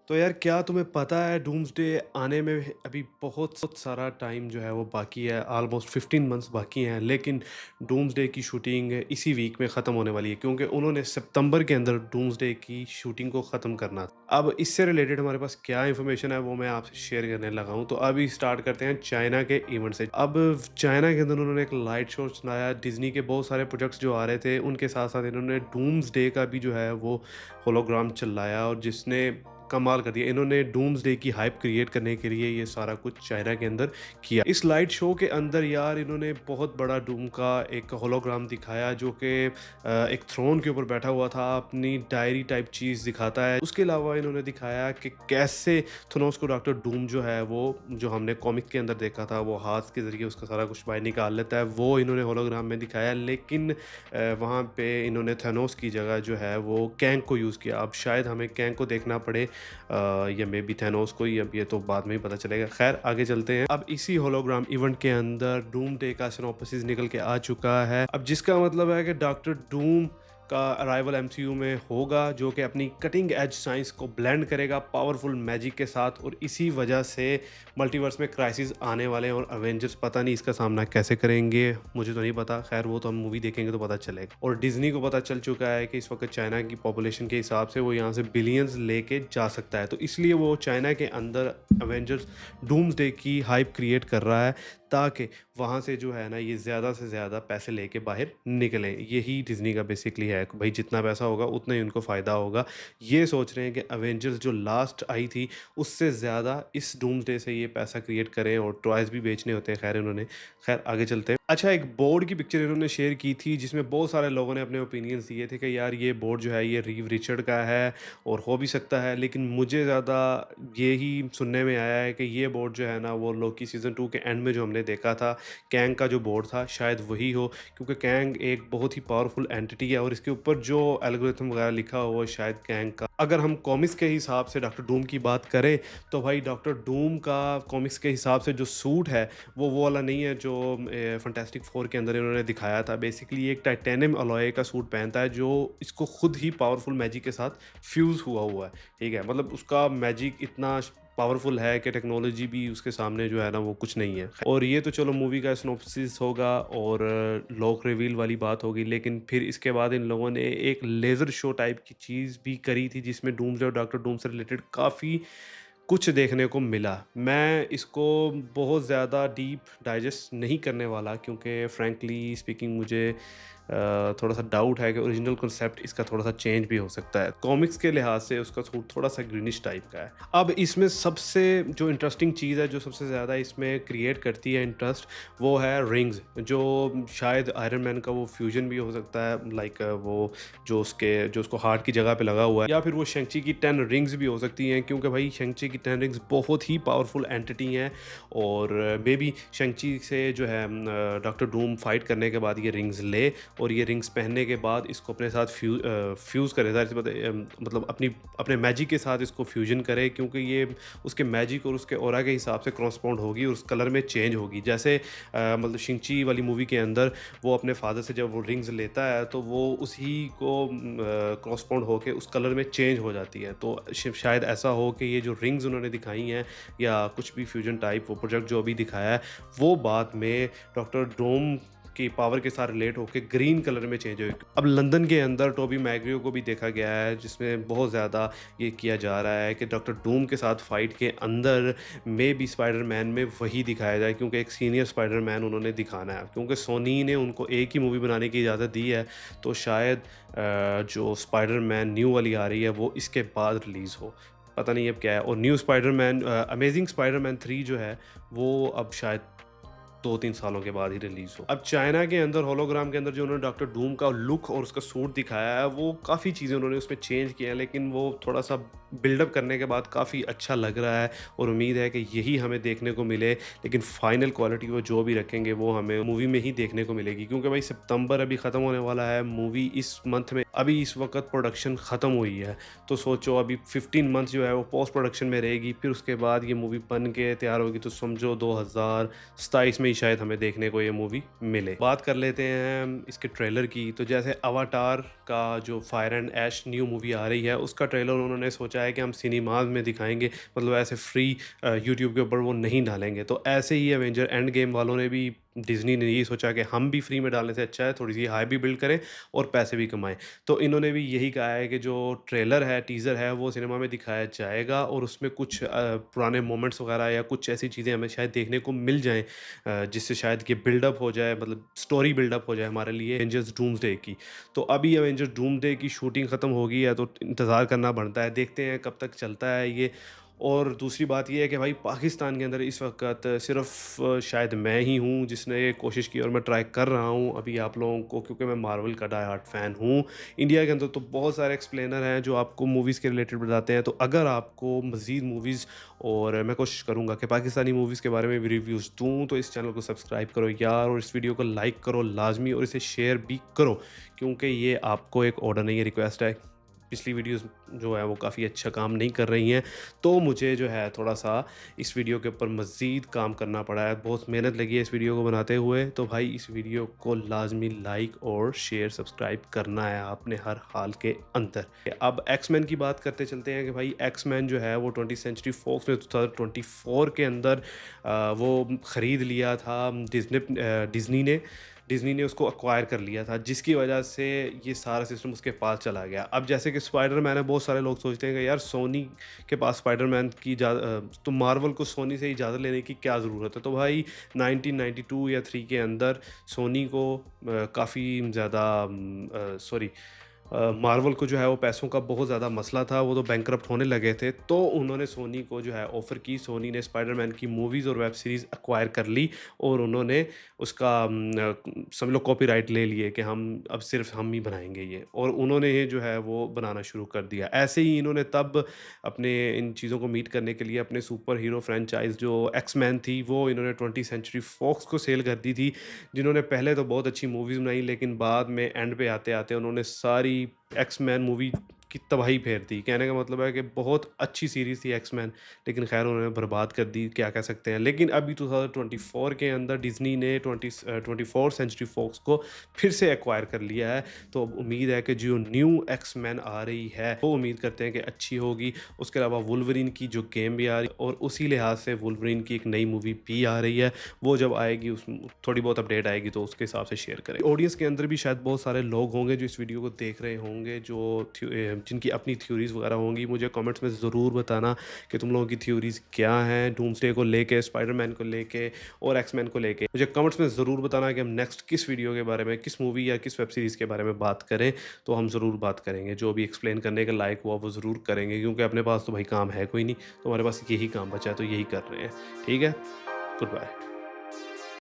तो यार क्या तुम्हें पता है डूम्सडे आने में अभी बहुत सारा टाइम जो है वो बाकी है। ऑलमोस्ट 15 मंथ्स बाकी हैं, लेकिन डूम्सडे की शूटिंग इसी वीक में ख़त्म होने वाली है क्योंकि उन्होंने सितंबर के अंदर डूम्सडे की शूटिंग को ख़त्म करना था। अब इससे रिलेटेड हमारे पास क्या इन्फॉर्मेशन है वो मैं आपसे शेयर करने लगा हूँ। तो अभी स्टार्ट करते हैं चाइना के इवेंट से। अब चाइना के अंदर उन्होंने एक लाइट शो सुनाया। डिज्नी के बहुत सारे प्रोजेक्ट्स जो आ रहे थे उनके साथ साथ इन्होंने डूम्सडे का भी जो है वो होलोग्राम चलाया, और जिसने कमाल कर दिया। इन्होंने डूम्सडे की हाइप क्रिएट करने के लिए ये सारा कुछ चाइना के अंदर किया। इस लाइट शो के अंदर यार इन्होंने बहुत बड़ा डूम का एक होलोग्राम दिखाया जो कि एक थ्रोन के ऊपर बैठा हुआ था, अपनी डायरी टाइप चीज़ दिखाता है। उसके अलावा इन्होंने दिखाया कि कैसे थनोस को डॉक्टर डूम जो है वो, जो हमने कॉमिक के अंदर देखा था, वो हाथ के ज़रिए उसका सारा कुछ बाहर निकाल लेता है, वो इन्होंने होलोग्राम में दिखाया। लेकिन वहाँ पे इन्होंने थैनोस की जगह जो है वो कैंग को यूज़ किया। अब शायद हमें कैंग को देखना पड़े या मे बी थैनोस को ही, अब ये तो बाद में ही पता चलेगा। खैर आगे चलते हैं। अब इसी होलोग्राम इवेंट के अंदर डूम डे का सिनॉप्सिस निकल के आ चुका है। अब जिसका मतलब है कि डॉक्टर डूम का अराइवल एमसीयू में होगा, जो कि अपनी कटिंग एज साइंस को ब्लेंड करेगा पावरफुल मैजिक के साथ, और इसी वजह से मल्टीवर्स में क्राइसिस आने वाले हैं और अवेंजर्स पता नहीं इसका सामना कैसे करेंगे, मुझे तो नहीं पता। खैर वो तो हम मूवी देखेंगे तो पता चलेगा। और डिज्नी को पता चल चुका है कि इस वक्त चाइना की पॉपुलेशन के हिसाब से वो यहाँ से बिलियंस लेके जा सकता है, तो इसलिए वो चाइना के अंदर अवेंजर्स डूम्सडे की हाइप क्रिएट कर रहा है ताकि वहाँ से जो है ना ये ज़्यादा से ज़्यादा पैसे लेके बाहर निकलें। यही डिज़नी का बेसिकली है कि भाई जितना पैसा होगा उतना ही उनको फ़ायदा होगा। ये सोच रहे हैं कि अवेंजर्स जो लास्ट आई थी उससे ज़्यादा इस डूम्सडे से ये पैसा क्रिएट करें, और टॉयज़ भी बेचने होते हैं। खैर इन्होंने, खैर आगे चलते हैं। अच्छा, एक बोर्ड की पिक्चर इन्होंने शेयर की थी जिसमें बहुत सारे लोगों ने अपने ओपिनियंस दिए थे कि यार ये बोर्ड जो है ये रीव रिचर्ड का है और हो भी सकता है, लेकिन मुझे ज़्यादा यही सुनने में आया है कि ये बोर्ड जो है ना वो लोकी सीज़न 2 के एंड में जो हमने देखा था, कैंग का जो बोर्ड था, शायद वही हो, क्योंकि कैंग एक बहुत ही पावरफुल एंटिटी है और इसके ऊपर जो एल्गोरिथम वगैरह लिखा हुआ है शायद कैंग का। अगर हम कॉमिक्स के हिसाब से डॉक्टर डूम की बात करें तो भाई डॉक्टर डूम का कॉमिक्स के हिसाब से जो सूट है वो वाला नहीं है जो फंटास्टिक फोर के अंदर इन्होंने दिखाया था। बेसिकली एक टाइटेनियम अलॉय का सूट पहनता है जो इसको खुद ही पावरफुल मैजिक के साथ फ्यूज़ हुआ हुआ है। ठीक है, मतलब उसका मैजिक इतना पावरफुल है कि टेक्नोलॉजी भी उसके सामने जो है ना वो कुछ नहीं है। और ये तो चलो मूवी का सिनॉप्सिस होगा और लॉक रिवील वाली बात होगी, लेकिन फिर इसके बाद इन लोगों ने एक लेज़र शो टाइप की चीज़ भी करी थी जिसमें डूम्सडे और डॉक्टर डूम से रिलेटेड काफ़ी कुछ देखने को मिला। मैं इसको बहुत ज़्यादा डीप डाइजेस्ट नहीं करने वाला क्योंकि फ्रैंकली स्पीकिंग मुझे थोड़ा-सा डाउट है कि ओरिजिनल कॉन्सेप्ट इसका थोड़ा-सा चेंज भी हो सकता है। कॉमिक्स के लिहाज से उसका सूट थोड़ा-सा ग्रीनिश टाइप का है। अब इसमें सबसे जो इंटरेस्टिंग चीज़ है, जो सबसे ज़्यादा इसमें क्रिएट करती है इंटरेस्ट, वो है रिंग्स, जो शायद आयरन मैन का वो फ्यूज़न भी हो सकता है, लाइक वो जो उसको हार्ट की जगह पे लगा हुआ है, या फिर वो शेंग-ची की 10 रिंग्स भी हो सकती हैं क्योंकि भाई शेंग-ची की 10 रिंग्स बहुत ही पावरफुल एंटिटी हैं। और मे बी शेंग-ची से जो है डॉक्टर डूम फाइट करने के बाद ये रिंग्स ले, और ये रिंग्स पहनने के बाद इसको अपने साथ फ्यूज़ करे, ज़ाहिर सी बात है, मतलब अपने मैजिक के साथ इसको फ्यूजन करे, क्योंकि ये उसके मैजिक और उसके ऑरा के हिसाब से क्रॉसबाउंड होगी और उस कलर में चेंज होगी। जैसे मतलब शिंग-ची वाली मूवी के अंदर वो अपने फादर से जब वो रिंग्स लेता है तो वो उसी को क्रॉसबाउंड होके उस कलर में चेंज हो जाती है। तो शायद ऐसा हो कि ये जो रिंग्स उन्होंने दिखाई हैं या कुछ भी फ्यूजन टाइप वो प्रोजेक्ट जो अभी दिखाया है, वो बाद में डॉक्टर डूम की पावर के साथ रिलेट होके ग्रीन कलर में चेंज हुई। अब लंदन के अंदर टोबी मैगरियो को भी देखा गया है जिसमें बहुत ज़्यादा ये किया जा रहा है कि डॉक्टर डूम के साथ फाइट के अंदर मे बी स्पाइडरमैन में वही दिखाया जाए, क्योंकि एक सीनियर स्पाइडरमैन उन्होंने दिखाना है, क्योंकि सोनी ने उनको एक ही मूवी बनाने की इजाज़त दी है। तो शायद जो स्पाइडरमैन न्यू वाली आ रही है वो इसके बाद रिलीज़ हो, पता नहीं अब क्या है। और न्यू स्पाइडरमैन अमेजिंग स्पाइडरमैन 3 जो है वो अब शायद 2-3 सालों के बाद ही रिलीज़ हो। अब चाइना के अंदर होलोग्राम के अंदर जो उन्होंने डॉक्टर डूम का लुक और उसका सूट दिखाया है, वो काफ़ी चीज़ें उन्होंने उसमें चेंज किया है, लेकिन वो थोड़ा-सा बिल्डअप करने के बाद काफ़ी अच्छा लग रहा है और उम्मीद है कि यही हमें देखने को मिले। लेकिन फाइनल क्वालिटी वो जो भी रखेंगे वो हमें मूवी में ही देखने को मिलेगी, क्योंकि भाई सितंबर अभी ख़त्म होने वाला है, मूवी इस मंथ में अभी इस वक़्त प्रोडक्शन ख़त्म हुई है। तो सोचो अभी 15 मंथ्स जो है वो पोस्ट प्रोडक्शन में रहेगी, फिर उसके बाद ये मूवी बन के तैयार होगी, तो समझो 2027 में ही शायद हमें देखने को ये मूवी मिले। बात कर लेते हैं इसके ट्रेलर की। तो जैसे अवाटार का जो fire and ash new movie आ रही है, उसका ट्रेलर उन्होंने सोचा है कि हम सिनेमाज़ में दिखाएँगे, मतलब ऐसे फ्री यूट्यूब के ऊपर वो नहीं डालेंगे। तो ऐसे ही अवेंजर एंड गेम वालों ने भी, डिज़नी ने यही सोचा कि हम भी फ्री में डालने से अच्छा है थोड़ी-सी हाइप भी बिल्ड करें और पैसे भी कमाएँ। तो इन्होंने भी यही कहा है कि जो ट्रेलर है, टीज़र है, वो सिनेमा में दिखाया जाएगा और उसमें कुछ पुराने मोमेंट्स वगैरह या कुछ ऐसी चीज़ें हमें शायद देखने को मिल जाएँ, जिससे शायद ये बिल्डअप हो जाए, मतलब स्टोरी बिल्डअप हो जाए हमारे लिए एवेंजर्स डूम्सडे की। तो अभी अवेंजर्स डूम्सडे की शूटिंग ख़त्म हो गई है, तो इंतज़ार करना बनता है, देखते हैं कब तक चलता है ये। और दूसरी बात ये है कि भाई पाकिस्तान के अंदर इस वक़्त सिर्फ़ शायद मैं ही हूँ जिसने ये कोशिश की और मैं ट्राई कर रहा हूँ अभी आप लोगों को, क्योंकि मैं मार्वल का डाई हार्ड फ़ैन हूँ। इंडिया के अंदर तो बहुत सारे एक्सप्लेनर हैं जो आपको मूवीज़ के रिलेटेड बताते हैं, तो अगर आपको मज़ीद मूवीज़, और मैं कोशिश करूँगा कि पाकिस्तानी मूवीज़ के बारे में भी रिव्यूज़ दूँ, तो इस चैनल को सब्सक्राइब करो यार, और इस वीडियो को लाइक करो लाज़मी, और इसे शेयर भी करो, क्योंकि ये आपको एक ऑर्डर नहीं है, रिक्वेस्ट है। पिछली वीडियोज़ जो है वो काफ़ी अच्छा काम नहीं कर रही हैं, तो मुझे जो है थोड़ा-सा इस वीडियो के ऊपर मज़ीद काम करना पड़ा है। बहुत मेहनत लगी है इस वीडियो को बनाते हुए, तो भाई इस वीडियो को लाज़मी लाइक और शेयर, सब्सक्राइब करना है आपने हर हाल के अंदर। अब एक्स-मैन की बात करते चलते हैं कि भाई एक्स-मैन जो है वो 20th सेंचुरी फॉक्स ने 2024 के अंदर वो खरीद लिया था डिज़नी ने उसको एक्वायर कर लिया था, जिसकी वजह से ये सारा सिस्टम उसके पास चला गया। अब जैसे कि स्पाइडरमैन है, बहुत सारे लोग सोचते हैं कि यार सोनी के पास स्पाइडरमैन की तो मार्वल को सोनी से इजाज़त लेने की क्या ज़रूरत है? तो भाई 1992 या 3 के अंदर सोनी को काफ़ी ज़्यादा सॉरी मार्वल को जो है वो पैसों का बहुत ज़्यादा मसला था, वो तो बैंकरप्ट होने लगे थे, तो उन्होंने सोनी को जो है ऑफ़र की, सोनी ने स्पाइडरमैन की मूवीज़ और वेब सीरीज़ एक्वायर कर ली, और उन्होंने उसका समझ लो कॉपीराइट ले लिए कि अब सिर्फ़ हम ही बनाएँगे ये, और उन्होंने ये जो है वो बनाना शुरू कर दिया। ऐसे ही इन्होंने तब अपने इन चीज़ों को मीट करने के लिए अपने सुपर हीरो फ्रैंचाइज़ जो एक्स-मैन थी, वो इन्होंने 20th सेंचुरी फॉक्स को सेल कर दी थी, जिन्होंने पहले तो बहुत अच्छी मूवीज़ बनाई, लेकिन बाद में एंड पे आते-आते उन्होंने सारी एक्स-मैन मूवी की तबाही फेर दी। कहने का मतलब है कि बहुत अच्छी सीरीज़ थी एक्स-मैन, लेकिन ख़ैर उन्होंने बर्बाद कर दी, क्या कह सकते हैं। लेकिन अभी 2024 के अंदर डिज़नी ने 24th सेंचुरी फॉक्स को फिर से एक्वायर कर लिया है, तो अब उम्मीद है कि जो न्यू एक्स-मैन आ रही है, वो उम्मीद करते हैं कि अच्छी होगी। उसके अलावा वुल्वरीन की जो गेम भी आ रही है, और उसी लिहाज से वुल्वरीन की एक नई मूवी भी आ रही है। वो जब आएगी, उस थोड़ी बहुत अपडेट आएगी, तो उसके हिसाब से शेयर करें। ऑडियंस के अंदर भी शायद बहुत सारे लोग होंगे जो इस वीडियो को देख रहे होंगे, जिनकी अपनी थ्योरीज़ वगैरह होंगी। मुझे कमेंट्स में ज़रूर बताना कि तुम लोगों की थ्योरीज़ क्या हैं डूम्सडे को लेके, स्पाइडरमैन को लेके और एक्समैन को लेके। मुझे कमेंट्स में ज़रूर बताना कि हम नेक्स्ट किस वीडियो के बारे में, किस मूवी या किस वेब सीरीज़ के बारे में बात करें, तो हम ज़रूर बात करेंगे। जो भी एक्सप्लेन करने के लायक हुआ वो ज़रूर करेंगे, क्योंकि अपने पास तो भाई काम है कोई नहीं, तो हमारे पास यही काम बचा है, तो यही कर रहे हैं। ठीक है? Good bye.